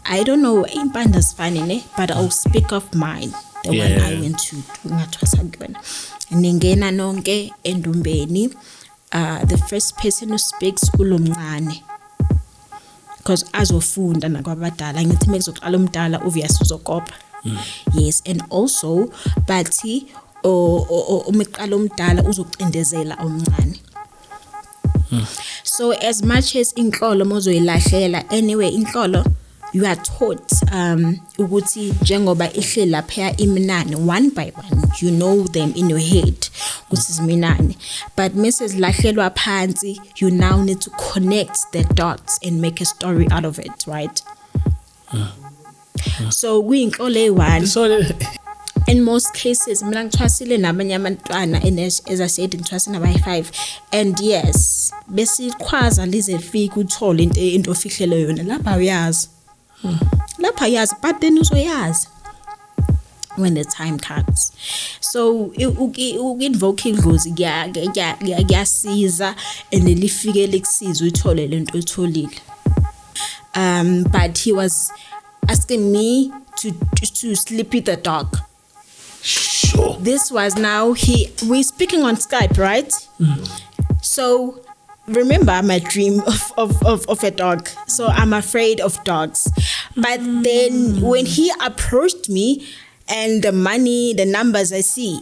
I don't know impanda's funny, but I'll speak of mine. The one I went to ngathwasa. Ningena nonke endumbeni. The first person who speaks ulomncane. Because azofunda nakwabadala ngithi mekuzoqala umdala obviously uzokopa. Yes, and also bathi umeqala umdala uzoqindezela omncane. So as much as inhlolo mozoyilahlela anyway inhlolo you are taught ukuthi njengoba ihle lapha iminane one by one you know them in your head ukuthi iminane but Mrs. lahlelwa phansi you now need to connect the dots and make a story out of it, right? So kuyinhlolo eyi-1 in most cases mina ngithwasile nabanye abantwana and as I said ngithwasile nabayi-5 and yes besikhwaza lizefika uthole into ofihlele yona lapha uyazi but then uzoyazi when the time comes. So ukinvoke idlozi kuyasiza and lifike likusiza uthole lento oyitholile. But he was asking me to sleep with the dog. Sure. This was now we're speaking on Skype, right? So remember my dream of a dog. So I'm afraid of dogs. But then when he approached me and the money, the numbers I see,